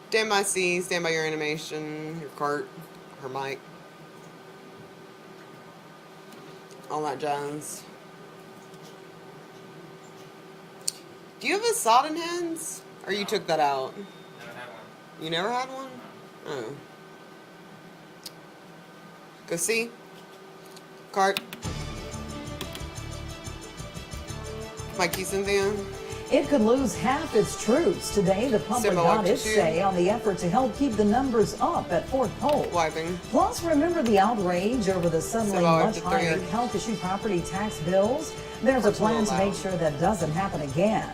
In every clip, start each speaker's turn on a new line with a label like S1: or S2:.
S1: Stand by C, stand by your animation, your cart, her mic. All that jazz. Do you have a sod in hands? Or you took that out?
S2: Never had one.
S1: You never had one?
S2: No.
S1: Oh. Go see. Cart. Mikey, Cynthia.
S3: It could lose half its troops today, the public got its say on the effort to help keep the numbers up at Fort Polk.
S1: Wiping.
S3: Plus, remember the outrage over the suddenly much higher
S1: 3.
S3: Calcasieu property tax bills? There's a plan to make sure that doesn't happen again.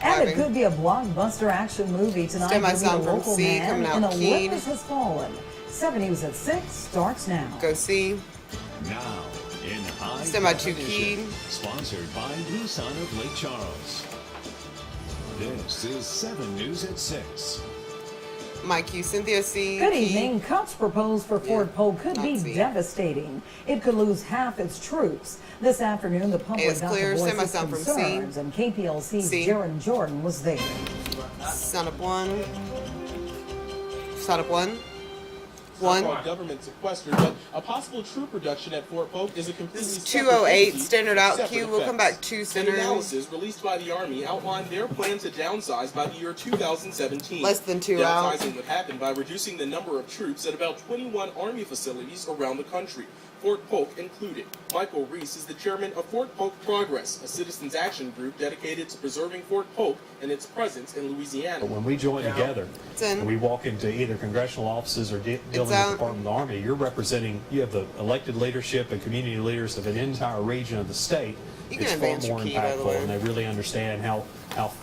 S3: And it could be a blockbuster action movie tonight.
S1: Stand by sound from
S3: local
S1: C,
S3: man
S1: coming out
S3: in
S1: keyed.
S3: Olympus has fallen. 7 News at 6 starts now.
S1: Go see.
S4: Now, in high
S1: Stand by 2
S4: definition,
S1: keyed.
S4: sponsored by Nissan of Lake Charles. This is 7 News at 6.
S1: Mikey, Cynthia, C.
S3: Good
S1: key.
S3: evening. Cuts proposed for Fort Polk could be devastating. It could lose half its troops. This afternoon, the public got to voice its concerns, and KPLC's Jaron Jordan was there.
S1: Sound up 1. Sound up 1. 1.
S5: Government sequestered, but a possible troop reduction at Fort Polk is a completely
S1: This is 208 standard out queue. We'll come back 2
S5: An
S1: center.
S5: analysis released by the Army outlined their plan to downsize by the year 2017.
S1: Less than 2 out.
S5: Downsizing would happen by reducing the number of troops at about 21 Army facilities around the country, Fort Polk included. Michael Reese is the chairman of Fort Polk Progress, a citizens action group dedicated to preserving Fort Polk and its presence in Louisiana.
S6: When we join together and we walk into either congressional offices or dealing with the Department of the Army, you're representing, you have the elected leadership and community leaders of an entire region of the state. It's far more impactful, and they really understand how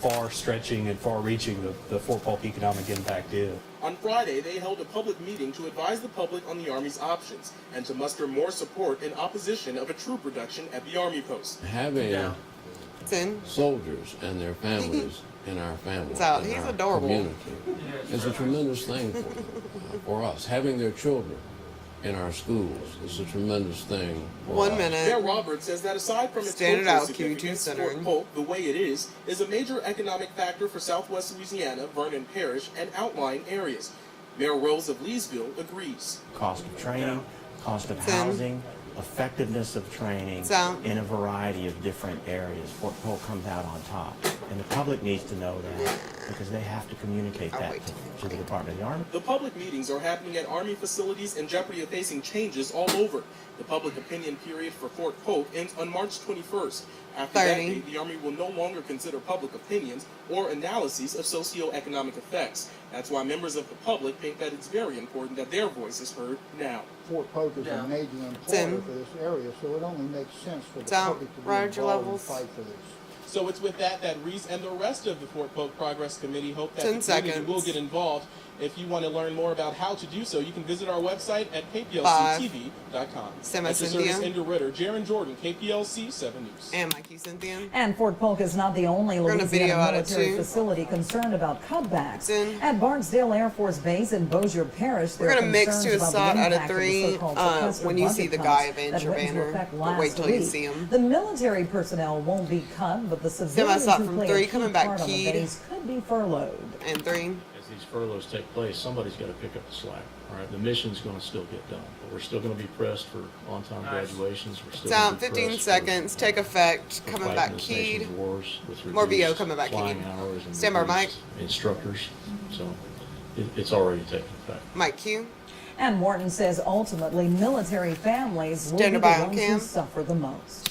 S6: far-stretching and far-reaching the Fort Polk economic impact is.
S5: On Friday, they held a public meeting to advise the public on the Army's options and to muster more support in opposition of a troop reduction at the Army post.
S7: Having soldiers and their families in our family, in our community, is a tremendous thing for us. Having their children in our schools is a tremendous thing.
S1: 1 minute.
S5: Mayor Roberts says that aside from its cultural significance, Fort Polk, the way it is a major economic factor for Southwest Louisiana, Vernon Parish, and outlying areas. Mayor Rose of Leesville agrees.
S8: Cost of training, cost of housing, effectiveness of training in a variety of different areas. Fort Polk comes out on top. And the public needs to know that because they have to communicate that to the Department of the Army.
S5: The public meetings are happening at Army facilities in jeopardy of facing changes all over. The public opinion period for Fort Polk ends on March 21st. After that date, the Army will no longer consider public opinions or analyses of socioeconomic effects. That's why members of the public think that it's very important that their voice is heard now.
S9: Fort Polk is a major employer for this area, so it only makes sense for the public to be involved and fight for this.
S5: So it's with that Reese and the rest of the Fort Polk Progress Committee hope that the community will get involved. If you want to learn more about how to do so, you can visit our website at KPLC-TV.com. Service Ender Ritter, Jaron Jordan, KPLC 7 News.
S1: And Mikey, Cynthia.
S3: And Fort Polk is not the only Louisiana military facility concerned about cutbacks. At Barnesdale Air Force Base in Bossier Parish,
S1: we're going to mix to a sod out of 3 when you see the guy advance your banner. But wait till you see him.
S3: The military personnel won't be cut, but the civilians who play a key part on the base could be furloughed.
S1: And 3.
S6: These furloughs take place, somebody's got to pick up the slack. All right, the mission's going to still get done, but we're still going to be pressed for on-time graduations. We're still
S1: going to be 15 seconds. Take effect. Coming back keyed. More VO coming back keyed. Stand by mic.
S6: Instructors. So it's already taking effect.
S1: Mike Q.
S3: And Morton says ultimately military families will be the ones who suffer the most.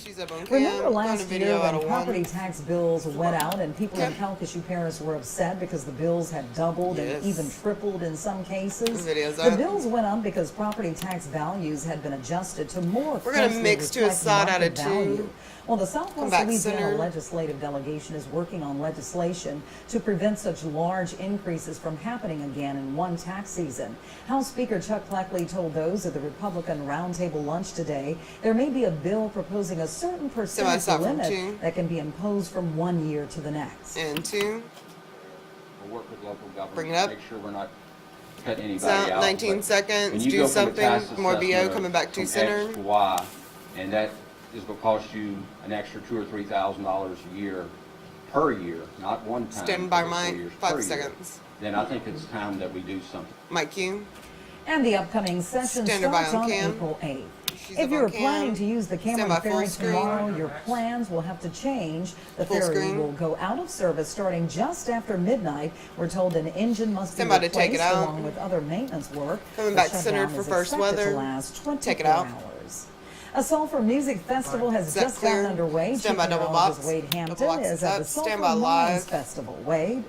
S3: Remember last year when property tax bills went out and people in Calcasieu Parish were upset because the bills had doubled and even tripled in some cases? The bills went up because property tax values had been adjusted to more closely reflect market value. Well, the Southwest Louisiana Legislative Delegation is working on legislation to prevent such large increases from happening again in one tax season. House Speaker Chuck Cleckley told those at the Republican Roundtable lunch today there may be a bill proposing a certain percentage limit that can be imposed from 1 year to the next.
S1: And 2.
S10: We'll work with local government
S1: Bring it up.
S10: to make sure we're not cutting anybody out.
S1: 19 seconds. Do something. More BO coming back to center.
S10: X to Y, and that is going to cost you an extra $2,000 or $3,000 a year per year, not one time.
S1: Stand by
S10: for 4
S1: mic,
S10: years
S1: 5
S10: per year,
S1: seconds.
S10: then I think it's time that we do something.
S1: Mike Q.
S3: And the upcoming session
S1: Standard by
S3: starts
S1: on
S3: on
S1: cam.
S3: April 8th.
S1: She's
S3: If
S1: up
S3: you're
S1: on cam.
S3: planning to use the
S1: Stand
S3: Cameron
S1: by full
S3: Ferry
S1: screen.
S3: tomorrow, your plans will have to change. The
S1: Full
S3: ferry
S1: screen.
S3: will go out of service starting just after midnight. We're told an engine must be
S1: Stand by to
S3: replaced
S1: take it out.
S3: along with other maintenance work.
S1: Coming
S3: The
S1: back
S3: shutdown
S1: centered for
S3: is
S1: first
S3: expected
S1: weather.
S3: to last 24
S1: Take it out.
S3: hours. A Sulphur Music Festival has
S1: Is that
S3: just
S1: clear?
S3: gotten underway.
S1: Stand by
S3: Chief
S1: double
S3: Meteorologist
S1: box.
S3: Wade
S1: Double
S3: Hampton
S1: box
S3: is
S1: is
S3: at the
S1: up.
S3: Sulphur
S1: Stand by
S3: Mines
S1: live.
S3: Festival. Wade?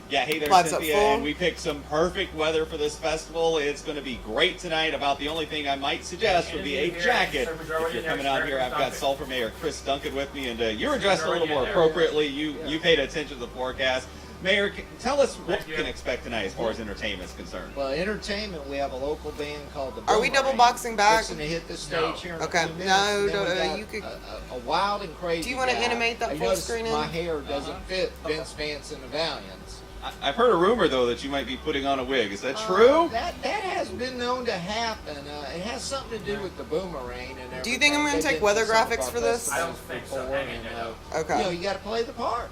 S2: Yeah, hey there,
S1: Lights up
S2: Cynthia,
S1: full.
S2: and we picked some perfect weather for this festival. It's going to be great tonight. About the only thing I might suggest would be a jacket. If you're coming out here, I've got Sulphur Mayor Chris Duncan with me, and you were dressed a little more appropriately. You paid attention to the forecast. Mayor, tell us what you can expect tonight as far as entertainment is concerned.
S11: Well, entertainment, we have a local band called the
S1: Are we double boxing back?
S11: Fixing to hit the stage here in
S1: Okay.
S11: a few minutes.
S1: No,
S11: and then we got
S1: you could.
S11: a wild and crazy.
S1: Do you wanna
S11: guy.
S1: animate that
S11: I
S1: full
S11: noticed
S1: screen in?
S11: My hair doesn't fit Vince Vance and the Valiants.
S2: I've heard a rumor, though, that you might be putting on a wig. Is that true?
S11: That has been known to happen. It has something to do with the boomerang and everything.
S1: Do you think I'm gonna
S11: They've
S1: take
S11: been
S1: weather
S11: to some of
S1: graphics
S11: our
S1: for this?
S11: festivals before, and,
S1: Okay.
S11: You know, you got to play the part.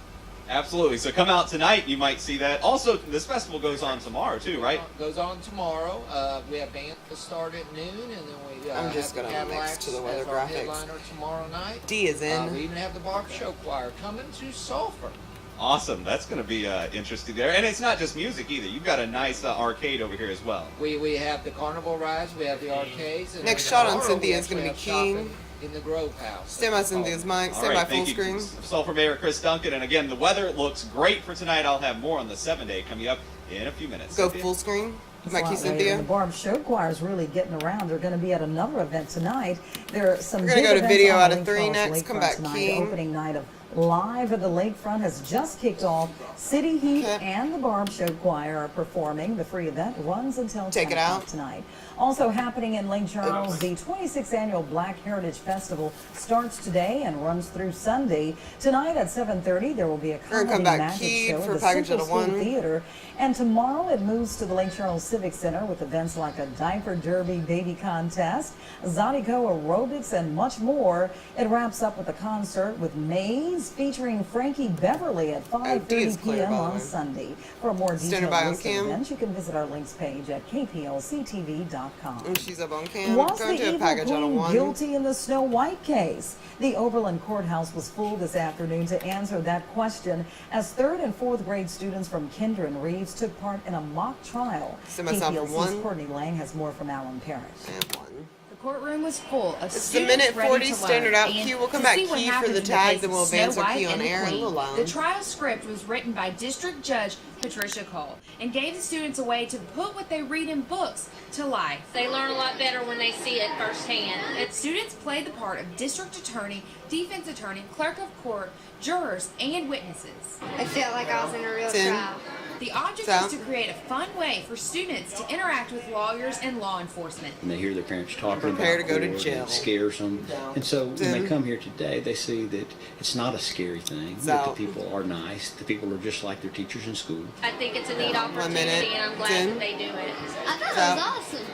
S2: Absolutely. So come out tonight. You might see that. Also, this festival goes on tomorrow, too, right?
S11: Goes on tomorrow. We have band to start at noon, and then we
S1: I'm just
S11: have the
S1: gonna mix
S11: Cadillacs
S1: to the weather
S11: as our
S1: graphics.
S11: headliner tomorrow night.
S1: D is in.
S11: We even have the Barber Show Choir coming to Sulphur.
S2: Awesome. That's going to be interesting there. And it's not just music either. You've got a nice arcade over here as well.
S11: We have the carnival rides, we have the arcades. And
S1: Next
S11: then
S1: shot on
S11: tomorrow
S1: Cynthia
S11: we
S1: is gonna be
S11: actually have
S1: key.
S11: shopping in the Grove House.
S1: Stand by Cynthia's mic.
S2: All
S1: Stand by
S2: right,
S1: full
S2: thank
S1: screen.
S2: you, Sulphur Mayor Chris Duncan. And again, the weather looks great for tonight. I'll have more on the 7-day coming up in a few minutes.
S1: Go
S2: Cynthia.
S1: full screen.
S3: That's
S1: Mike
S3: a
S1: Q.
S3: lot later.
S1: Cynthia.
S3: The Barb Show Choir is really getting around. They're going to be at another event tonight. There are some
S1: We're gonna
S3: big
S1: go to
S3: events
S1: video
S3: on
S1: out
S3: the
S1: of
S3: Lake
S1: 3
S3: Charles
S1: next. Come
S3: Lakefront
S1: back,
S3: tonight.
S1: King.
S3: Opening night of Live at the Lakefront has just kicked off. City Heat and the Barb Show Choir are performing. The free event runs until 10 o'clock tonight. Also happening in Lake Charles, the 26th annual Black Heritage Festival starts today and runs through Sunday. Tonight at 7:30, there will be a
S1: We're gonna
S3: comedy
S1: come back
S3: magic
S1: keyed
S3: show
S1: for
S3: at the
S1: package
S3: Central
S1: out of
S3: School
S1: 1.
S3: Theater. And tomorrow it moves to the Lake Charles Civic Center with events like a diaper derby baby contest, Zydeco aerobics, and much more. It wraps up with a concert with Maze featuring Frankie Beverly at 5:30 p.m. on Sunday. For a more detailed
S1: by on
S3: list of
S1: cam.
S3: events, you can visit our links page at KPLC-TV.com.
S1: And she's up on cam.
S3: Was
S1: Going
S3: the
S1: to a
S3: evil
S1: package out of
S3: queen
S1: 1.
S3: guilty in the Snow White case? The Oberlin Courthouse was full this afternoon to answer that question as 3rd and 4th grade students from Kinder and Reeves took part in a mock trial.
S1: Semi-sound for
S3: KPLC's
S1: 1.
S3: Courtney Lang has more from Alan Parrish.
S1: And 1.
S12: The courtroom was full of
S1: It's
S12: students
S1: the minute
S12: ready
S1: 40
S12: to
S1: standard
S12: learn.
S1: out
S12: And
S1: key. We'll come
S12: to
S1: back
S12: see what
S1: key for
S12: happened
S1: the
S12: in
S1: tag,
S12: case
S1: then we'll
S12: of Snow
S1: advance our
S12: White
S1: key on
S12: and the
S1: air and
S12: Queen.
S1: we'll lounge.
S12: The trial script was written by District Judge Patricia Cole and gave the students a way to put what they read in books to life.
S13: They learn a lot better when they see it firsthand.
S12: Students played the part of district attorney, defense attorney, clerk of court, jurors, and witnesses.
S13: I felt like I was in a real
S1: 10.
S13: trial.
S12: The object is to create a fun way for students to interact with lawyers and law enforcement.
S14: And they hear their parents talking
S1: Prepare
S14: about
S1: to go to
S14: court,
S1: jail.
S14: and it scares them. And so when they come here today, they see that it's not a scary thing, that the people are nice, the people are just like their teachers in school.
S13: I think it's a neat opportunity, and I'm glad that they do it. I thought it was awesome.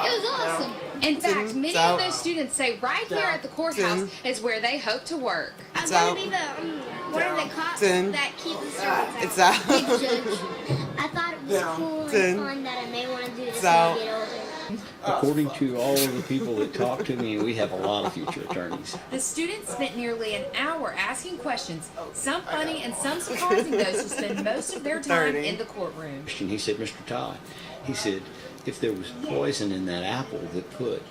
S13: It was awesome.
S12: In fact, many of those students say right here at the courthouse is where they hope to work.
S13: I'm going to be one of the cops that keep the students out.
S1: It's out.
S13: Big judge. I thought it was cool and fun that I may want to do this when I get older.
S14: According to all of the people that talk to me, we have a lot of future attorneys.
S12: The students spent nearly an hour asking questions, some funny and some surprising those who spend most of their time in the courtroom.
S14: He said, Mr. Todd, he said, if there was poison in that apple that put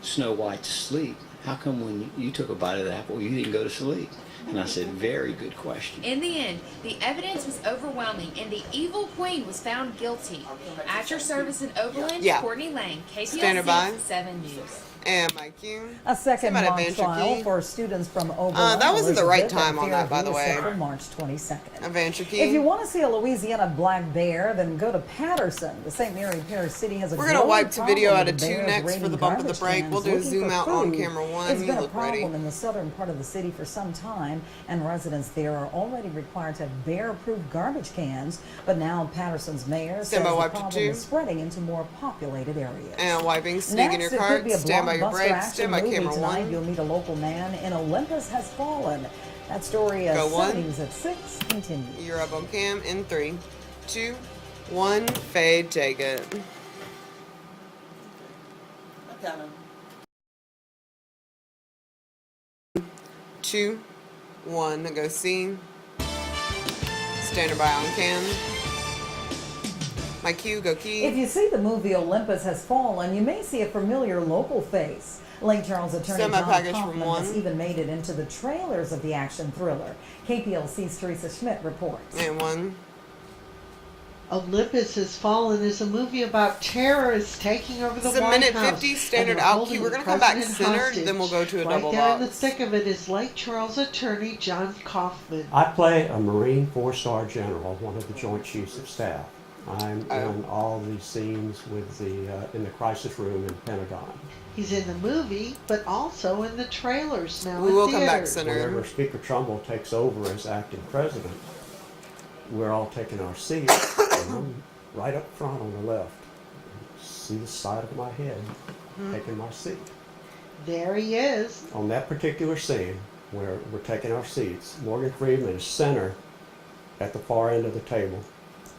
S14: Snow White to sleep, how come when you took a bite of the apple, you didn't go to sleep? And I said, very good question.
S12: In the end, the evidence was overwhelming and the evil queen was found guilty. At your service in Oberlin, Courtney Lang, KPLC 7 News.
S1: And Mike Q.
S3: A second mock
S1: Adventure
S3: trial
S1: Key.
S3: for students from Oberlin.
S1: That wasn't the right
S3: Elizabeth,
S1: time on that, by the way.
S3: For March 22nd.
S1: Adventure Key.
S3: If you want to see a Louisiana black bear, then go to Patterson. The St. Mary Parish City has a
S1: We're gonna wipe to video out of
S3: problem
S1: 2
S3: with
S1: next
S3: bears
S1: for the
S3: raiding
S1: bump of the
S3: garbage
S1: break.
S3: cans
S1: We'll do
S3: looking
S1: zoom
S3: for
S1: out on
S3: food.
S1: camera 1.
S3: It's
S1: You
S3: been a
S1: look ready.
S3: problem in the southern part of the city for some time, and residents there are already required to have bear-proof garbage cans. But now Patterson's mayor says
S1: Stand by
S3: the
S1: wipe to
S3: problem
S1: 2.
S3: is spreading into more populated areas.
S1: And wiping, sneaking
S3: Next,
S1: your
S3: it could be
S1: card.
S3: a
S1: Stand by your
S3: blockbuster
S1: brakes.
S3: action
S1: Stand by
S3: movie
S1: camera
S3: tonight.
S1: 1.
S3: You'll meet a local man in Olympus Has Fallen. That story is
S1: Go
S3: 7
S1: 1.
S3: News at 6 continues.
S1: You're up on cam in 3, 2, 1. Fade, take it. 2, 1. Go see. Standard by on cam. My cue, go key.
S3: If you see the movie Olympus Has Fallen, you may see a familiar local face. Lake Charles attorney John Kaufman has even made it into the trailers of the action thriller. KPLC's Teresa Schmidt reports.
S1: And 1.
S15: Olympus Has Fallen is a movie about terrorists taking over the White House.
S1: It's a minute 50 standard out cue. We're going to come back centered, then we'll go to a double box.
S15: Right there in the thick of it is Lake Charles attorney John Kaufman.
S16: I play a Marine 4-star general, one of the Joint Chiefs of Staff. I'm in all these scenes with in the crisis room in Pentagon.
S15: He's in the movie, but also in the trailers now.
S1: We will come back centered.
S16: Whenever Speaker Trumbull takes over as acting president, we're all taking our seats, and I'm right up front on the left. See the side of my head, taking my seat.
S15: There he is.
S16: On that particular scene, where we're taking our seats, Morgan Freeman is center at the far end of the table,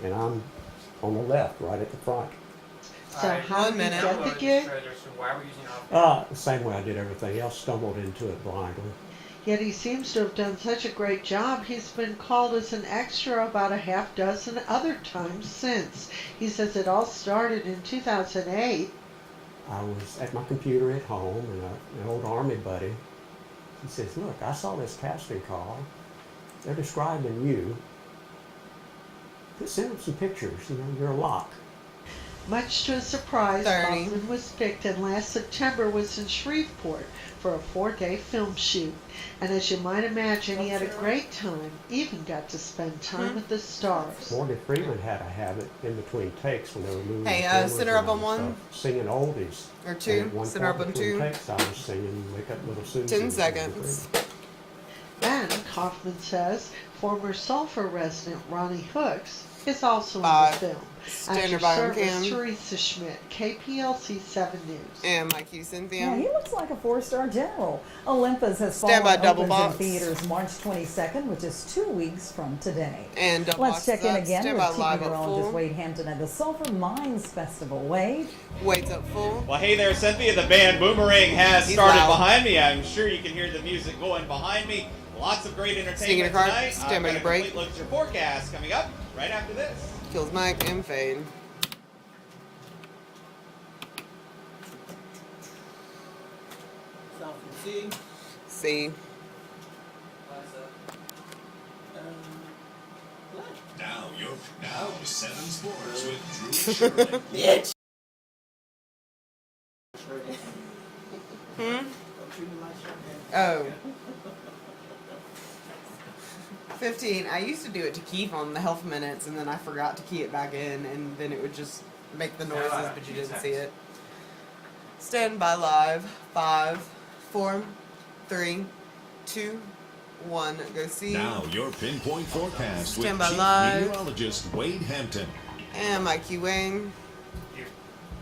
S16: and I'm on the left, right at the front.
S15: So how did you get the gig?
S16: The same way I did everything else, stumbled into it blindly.
S15: Yet he seems to have done such a great job, he's been called as an extra about a half dozen other times since. He says it all started in 2008.
S16: I was at my computer at home, and an old Army buddy, he says, look, I saw this casting call. They're describing you. Just send them some pictures, you're a lock.
S15: Much to his surprise, Kaufman was picked and last September was in Shreveport for a 4-day film shoot. And as you might imagine, he had a great time, even got to spend time with the stars.
S16: Morgan Freeman had a habit in between takes when they were moving.
S1: Hey, center up on 1.
S16: Singing oldies.
S1: Or 2. Center up on 2.
S16: Takes, I was singing Wake Up Little Susie.
S1: 10 seconds.
S15: And Kaufman says former Sulphur resident Ronnie Hooks is also in the
S1: 5.
S15: film.
S1: Standard by on cam.
S15: Teresa Schmidt, KPLC-7 News.
S1: And my cue, Cynthia.
S3: Yeah, he looks like a 4-star general. Olympus Has
S1: Stand by
S3: Fallen
S1: double
S3: opens
S1: box.
S3: in theaters March 22nd, which is 2 weeks from today.
S1: And double
S3: Let's
S1: box
S3: check in again
S1: Stand
S3: with
S1: by live
S3: TV
S1: at
S3: meteorologist
S1: full.
S3: Wade Hampton at the Sulphur Mines Festival. Wade?
S1: Wade's up full.
S2: Well, hey there, Cynthia. The band Boomerang has
S1: He's
S2: started
S1: loud.
S2: behind me. I'm sure you can hear the music going behind me. Lots of great entertainment tonight.
S1: Stand by your break.
S2: Complete look at your forecast coming up right after this.
S1: Kills mic and fade. C.
S4: Now 7 Sports with Drew Sherman.
S1: Bitch. Oh. 15. I used to do it to keep on the health minutes, and then I forgot to key it back in, and then it would just make the noises, but you didn't see it. Stand by live. 5, 4, 3, 2, 1. Go see.
S4: Now your pinpoint forecast with
S1: Stand by
S4: Chief
S1: live.
S4: Meteorologist Wade Hampton.
S1: And my Q Wayne.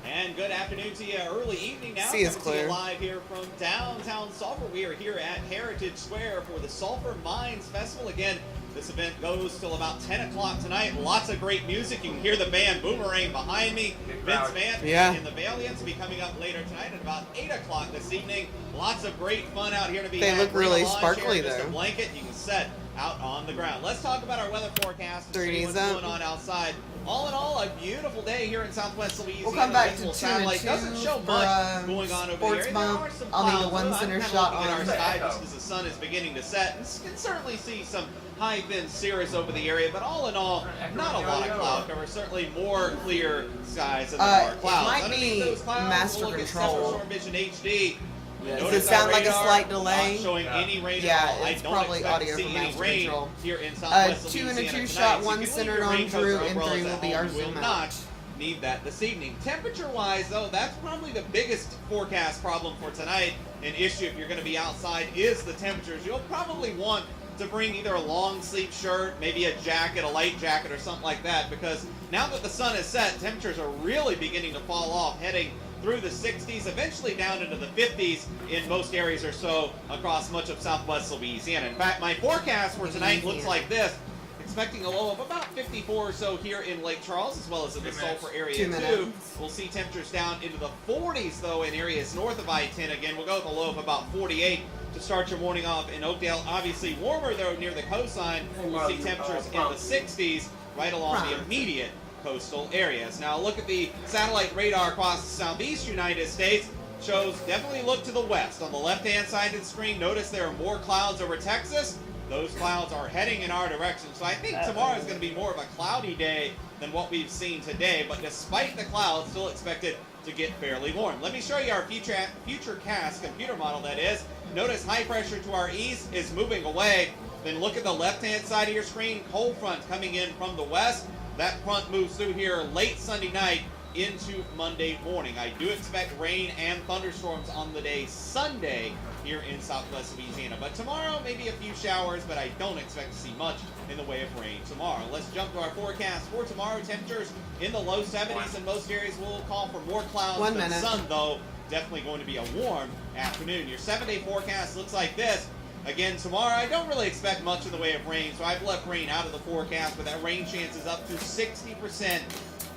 S2: And good afternoon to you. Early evening now.
S1: See us
S2: Coming to you
S1: clear.
S2: live here from downtown Sulphur. We are here at Heritage Square for the Sulphur Mines Festival. Again, this event goes till about 10 o'clock tonight. Lots of great music. You can hear the band Boomerang behind me. Vince Vaughn and the Valiants will be coming up later tonight at about 8 o'clock this evening. Lots of great fun out here to be
S1: They
S2: had.
S1: look
S2: Bring a
S1: really
S2: lawn
S1: sparkly,
S2: chair, just
S1: though.
S2: a blanket you can set out on the ground. Let's talk about our weather forecast.
S1: 3Ds
S2: what's
S1: up.
S2: going on outside. All in all, a beautiful day here in Southwest Louisiana.
S1: We'll come back to
S2: Visible
S1: 2 and
S2: satellite
S1: 2
S2: doesn't show
S1: for
S2: much going on over
S1: sports
S2: here.
S1: bump.
S2: There are some
S1: I'll need a
S2: clouds,
S1: 1
S2: though.
S1: center
S2: I'm kinda
S1: shot
S2: looking at
S1: on
S2: our sky just as the sun is beginning to set. And can certainly see some high thin cirrus over the area, but all in all, not a lot of cloud cover. Certainly more clear skies than there are clouds.
S1: It might
S2: Underneath
S1: be
S2: those clouds,
S1: master
S2: we'll look at
S1: control.
S2: Central Storm Vision HD.
S1: Does it sound like a slight delay?
S2: Not showing any rain
S1: Yeah,
S2: at all.
S1: it's
S2: I don't
S1: probably
S2: expect
S1: audio
S2: to see
S1: from
S2: any
S1: master
S2: rain
S1: control.
S2: here in Southwest
S1: 2 and a
S2: Louisiana
S1: 2
S2: tonight.
S1: shot,
S2: So
S1: 1
S2: you can leave
S1: centered
S2: your
S1: on
S2: raincoats
S1: Drew,
S2: or
S1: and
S2: umbrellas
S1: 3 will
S2: at
S1: be
S2: home.
S1: our
S2: You will
S1: zoom out.
S2: not need that this evening. Temperature-wise, though, that's probably the biggest forecast problem for tonight. An issue if you're going to be outside is the temperatures. You'll probably want to bring either a long sleeve shirt, maybe a jacket, a light jacket, or something like that, because now that the sun is set, temperatures are really beginning to fall off, heading through the 60s, eventually down into the 50s in most areas or so across much of southwest Louisiana. In fact, my forecast for tonight looks like this. Expecting a low of about 54 or so here in Lake Charles, as well as in the Sulphur area too. We'll see temperatures down into the 40s though in areas north of I-10. Again, we'll go with a low of about 48 to start your morning off in Oakdale. Obviously warmer though near the coastline. We'll see temperatures in the 60s right along the immediate coastal areas. Now look at the satellite radar across the southeast United States. Shows definitely look to the west. On the left-hand side of the screen, notice there are more clouds over Texas. Those clouds are heading in our direction. So I think tomorrow is going to be more of a cloudy day than what we've seen today. But despite the clouds, still expected to get fairly warm. Let me show you our futurecast computer model, that is. Notice high pressure to our east is moving away. Then look at the left-hand side of your screen. Cold front coming in from the west. That front moves through here late Sunday night into Monday morning. I do expect rain and thunderstorms on the day Sunday here in southwest Louisiana. But tomorrow, maybe a few showers, but I don't expect to see much in the way of rain tomorrow. Let's jump to our forecast for tomorrow. Temperatures in the low 70s in most areas. Will call for more clouds than sun, though. Definitely going to be a warm afternoon. Your 7-day forecast looks like this. Again, tomorrow, I don't really expect much in the way of rain, so I've left rain out of the forecast, but that rain chance is up to 60%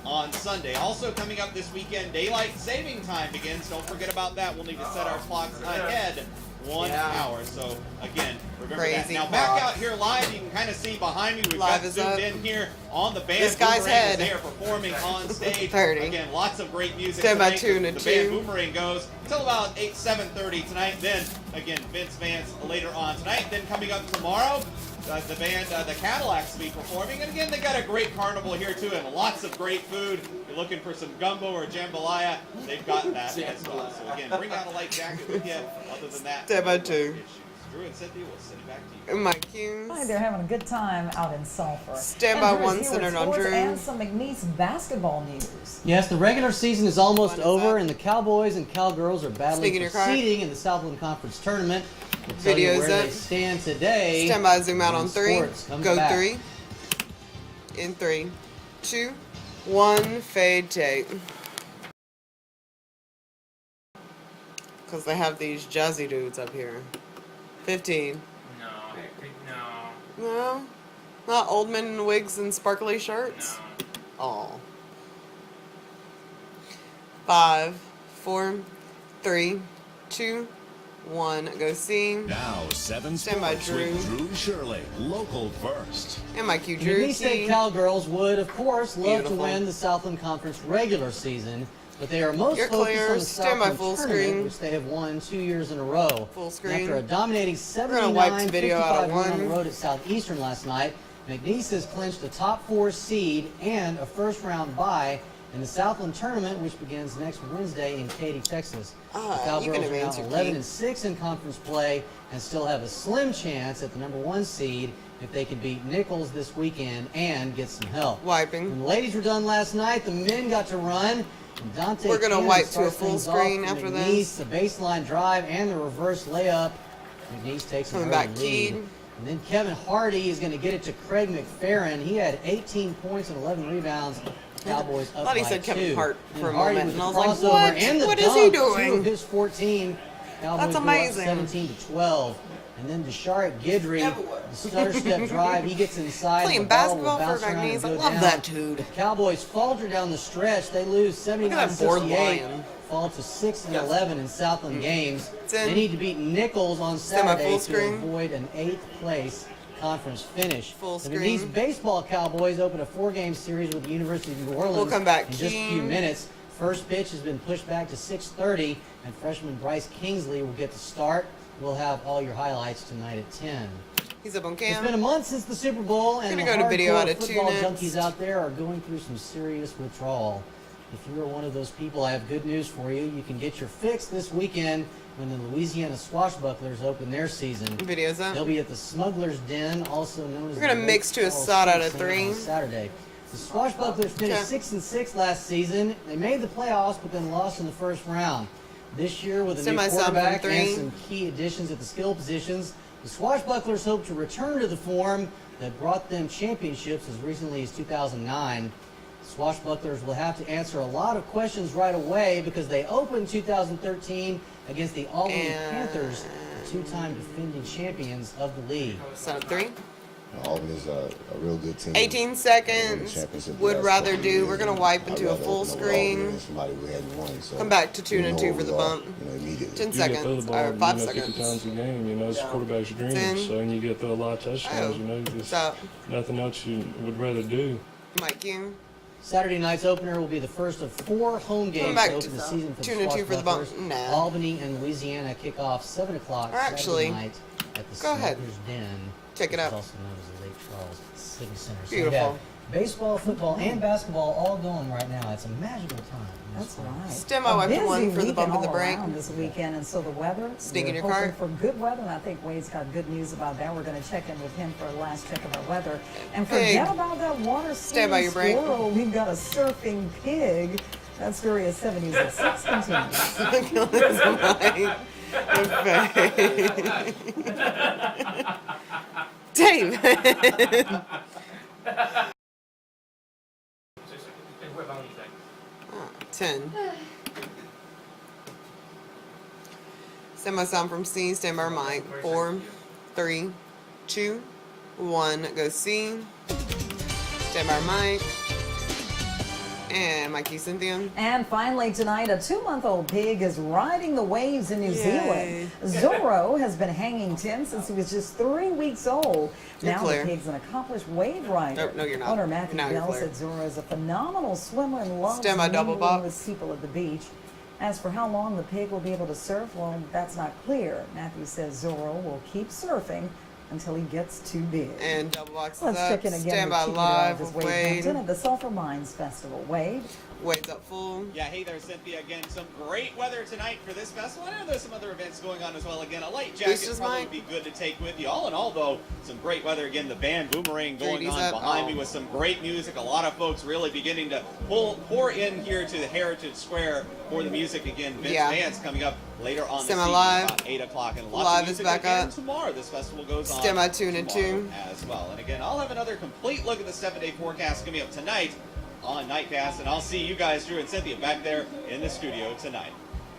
S2: on Sunday. Also coming up this weekend, daylight saving time begins. Don't forget about that. We'll need to set our clocks ahead 1 hour. So again, remember that. Now back out here live, you can kind of see behind me, we've got zoomed in here on the band.
S1: This guy's head.
S2: They are performing on stage.
S1: 30.
S2: Again, lots of great music
S1: Stand by
S2: tonight.
S1: the
S2: band Boomerang goes until about 7:30 tonight. Then again, Vince Vance later on tonight. Then coming up tomorrow, the band, the Cadillacs, will be performing. And again, they got a great carnival here too, and lots of great food. If you're looking for some gumbo or jambalaya, they've got that as well. So again, bring out a light jacket with you. Other than that,
S1: Step by two.
S2: Drew and Cynthia will send it back to you.
S1: My cues.
S3: Hi, they're having a good time out in Sulphur.
S1: Stand by one, centered on Drew.
S3: And some McNeese basketball news.
S17: Yes, the regular season is almost over, and the Cowboys and Cowgirls are battling for seeding in the Southland Conference Tournament. We'll tell you where they stand today.
S1: Stand by, zoom out on 3. Go
S17: back.
S1: 3. In 3, 2, 1, fade tape. Because they have these jazzy dudes up here. 15. No? Not old men in wigs and sparkly shirts? No. Aw. 5, 4, 3, 2, 1. Go see.
S4: Now 7
S1: Stand by,
S4: sports
S1: Drew.
S4: with Drew Shirley, local first.
S1: And my cue, Drew.
S17: The State Cowgirls would, of course, love to win the Southland Conference regular season, but they are most focused on the Southland Tournament, which they have won 2 years in a row.
S1: Full screen.
S17: And after a dominating 79-55 win on the road at Southeastern last night, McNeese has clinched a top 4 seed and a first-round bye in the Southland Tournament, which begins next Wednesday in Katy, Texas. The Cowgirls are now 11-6 in conference play and still have a slim chance at the number 1 seed if they can beat Nicole this weekend and get some help.
S1: Wiping.
S17: When the ladies were done last night, the men got to run.
S1: We're going to wipe to a full screen after
S17: this. The baseline drive and the reverse layup. McNeese takes an early lead. And then Kevin Hardy is going to get it to Craig McFerrin. He had 18 points and 11 rebounds. Cowboys up by 2.
S1: I thought he said Kevin Hart for a
S17: Hardy
S1: moment, and I was
S17: crossover
S1: like, what?
S17: And the
S1: What
S17: dunk,
S1: is he doing?
S17: 2 of his 14. Cowboys
S1: That's amazing.
S17: Go up 17-12. And then Desharet Guidry, the stutter step drive, he gets inside.
S1: Playing
S17: the ball will
S1: basketball
S17: bounce
S1: for
S17: around and
S1: McNeese. I
S17: go
S1: love
S17: down.
S1: that dude.
S17: The Cowboys falter down the stretch. They lose 79-68. Fall to 6-11 in Southland games. They need to beat Nicole on Saturday to avoid an 8th place conference finish. The McNeese baseball Cowboys open a 4-game series with the University of New Orleans
S1: We'll come back
S17: in just a few minutes. First pitch has been pushed back to 6:30, and freshman Bryce Kingsley will get the start. We'll have all your highlights tonight at 10.
S1: He's up on cam.
S17: It's been a month since the Super Bowl, and the
S1: go to video out
S17: hardcore
S1: of 2
S17: football
S1: minutes.
S17: junkies out there are going through some serious withdrawal. If you are one of those people, I have good news for you. You can get your fix this weekend when the Louisiana Swashbucklers open their season.
S1: Video's up.
S17: They'll be at the Smuggler's Den, also known as
S1: We're going to mix to a side out of 3.
S17: on Saturday. The Swashbucklers finished 6-6 last season. They made the playoffs, but then lost in the first round. This year, with a new quarterback and some key additions at the skill positions, The Swashbucklers hope to return to the form that brought them championships as recently as 2009. Swashbucklers will have to answer a lot of questions right away because they opened 2013 against the Albany Panthers, the two-time defending champions of the league.
S1: So 3.
S18: Albany's a real good team.
S1: 18 seconds. Would rather do. We're going to wipe into a full screen. Come back to 2 and 2 for the bump. 10 seconds. Or 5 seconds.
S19: 50 times a game, you know, it's a quarterback's dream.
S1: 10.
S19: So, and you get through a lot of touchdowns, you know, just nothing else you would rather do.
S1: Mike King.
S17: Saturday night's opener will be the first of 4 home games to open the season for the
S1: 2 and 2 for the bump.
S17: Swashbucklers. Albany and Louisiana kick off 7 o'clock Saturday night at the Smuggler's Den.
S1: Check it out.
S17: It's also known as the Lake Charles Civic Center.
S1: Beautiful.
S17: So you have baseball, football, and basketball all going right now. It's a magical time.
S3: That's right.
S1: Stem my wife to 1 for the bump of the break.
S3: This weekend, and so the weather.
S1: Sneak in your
S3: hoping
S1: car.
S3: for good weather, and I think Wade's got good news about that. We're going to check in with him for a last check of our weather. And forget about that water
S1: Stand by your break.
S3: squirrel. We've got a surfing pig. That story is 70s at 6 continues.
S1: David. 10. Stand by sound from C. Stand by mic. 4, 3, 2, 1. Go C. Stand by mic. And Mikey Cynthia.
S3: And finally tonight, a 2-month-old pig is riding the waves in New Zealand. Zorro has been hanging 10 since he was just 3 weeks old. Now the pig's an accomplished wave rider.
S1: No, you're not.
S3: Owner Matthew
S1: Now you're
S3: Bell
S1: clear.
S3: said Zorro is a phenomenal swimmer and loves
S1: Stand by double
S3: mingling
S1: box.
S3: with people at the beach. As for how long the pig will be able to surf, well, that's not clear. Matthew says Zorro will keep surfing until he gets too big.
S1: And double box is
S3: Let's
S1: up.
S3: check in again
S1: Stand
S3: with
S1: by
S3: Chief
S1: live
S3: Meteorologist
S1: with
S3: Wade
S1: Wade.
S3: Hampton at the Sulphur Mines Festival. Wade?
S1: Wade's up full.
S2: Yeah, hey there, Cynthia. Again, some great weather tonight for this festival. I know there's some other events going on as well. Again, a light jacket probably would be good to take with you. All in all, though, some great weather. Again, the band Boomerang going on behind me with some great music. A lot of folks really beginning to pour in here to the Heritage Square for the music. Again, Vince Vance coming up later on this evening, about 8 o'clock. And lots of music again tomorrow. This festival goes on
S1: Stand by 2 and 2
S2: as well. And again, I'll have another complete look at the 7-day forecast coming up tonight on Nightcast, and I'll see you guys, Drew and Cynthia, back there in the studio tonight.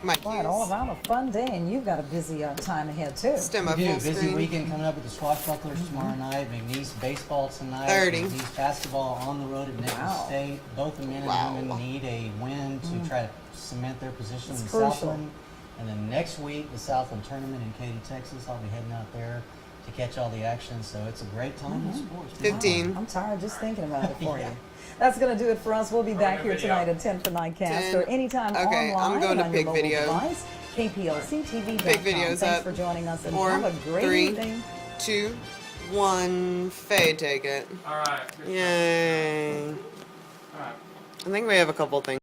S3: Right, all around a fun day, and you've got a busy time ahead too.
S17: We do. Busy weekend coming up with the Swashbucklers tomorrow night. McNeese baseball tonight.
S1: 30.
S17: McNeese basketball on the road at Nichols State. Both the men and women need a win to try to cement their position in Southland. And then next week, the Southland tournament in Katy, Texas. I'll be heading out there to catch all the action. So it's a great time in sports.
S1: 15.
S3: I'm tired just thinking about it for you. That's going to do it for us. We'll be back here tonight at 10 for Nightcast or anytime online
S1: I'm going to
S3: on
S1: big
S3: your mobile
S1: video.
S3: device. KPLC-TV.com.
S1: Big videos
S3: Thanks
S1: up.
S3: for joining us, and
S1: 4,
S3: have a great
S1: 3,
S3: evening.
S1: 2, 1. Fade, take it.
S20: All right.
S1: Yay.
S20: All right.
S1: I think we have a couple things.